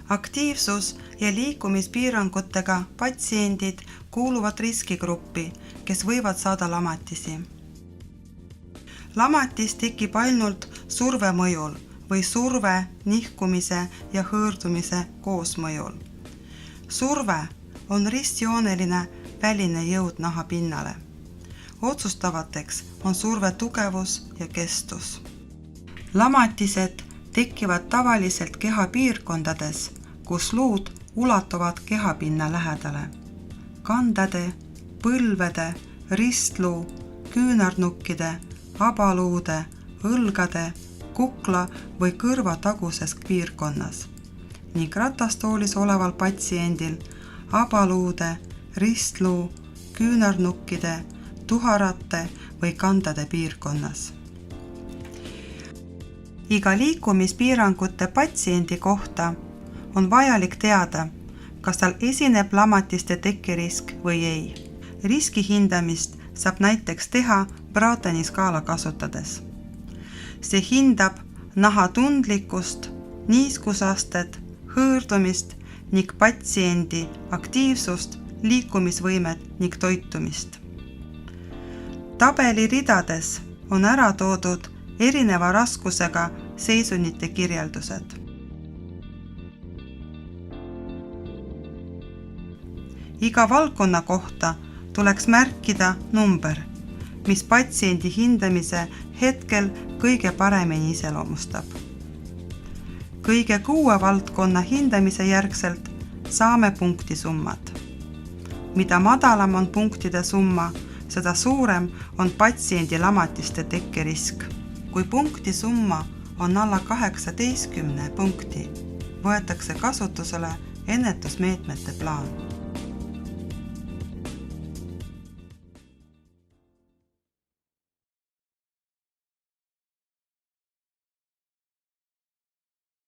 Aktiivsus- ja liikumispiirangutega patsiendid kuuluvad riskigruppi, kes võivad saada lamatisi. Lamatis tekib ainult surve mõjul või surve, nihkumise ja hõõrdumise koosmõjul. Surve on ristjooneline väline jõud naha pinnale. Otsustavateks on surve tugevus ja kestus. Lamatised tekivad tavaliselt kehapiirkondades, kus luud ulatuvad kehapinna lähedale. Kandade, põlvede, ristluu, küünarnukkide, abaluude, õlgade, kukla või kõrva taguses piirkonnas ning ratastoolis oleval patsiendil abaluude, ristluu, küünarnukkide, tuharate või kandade piirkonnas. Iga liikumispiirangute patsiendi kohta on vajalik teada, kas tal esineb lamatiste tekkerisk või ei. Riski hindamist saab näiteks teha Brateni skaala kasutades. See hindab naha tundlikkust, niiskusastet, hõõrdumist ning patsiendi aktiivsust, liikumisvõimet ning toitumist. Tabeli ridades on ära toodud erineva raskusega seisundite kirjeldused. Iga valdkonna kohta tuleks märkida number, mis patsiendi hindamise hetkel kõige paremini iseloomustab. Kõige 6 valdkonna hindamise järgselt saame punktisummad. Mida madalam on punktide summa, seda suurem on patsiendi lamatiste tekkerisk. Kui punktisumma on alla 18 punkti, võetakse kasutusele ennetusmeetmete plaan.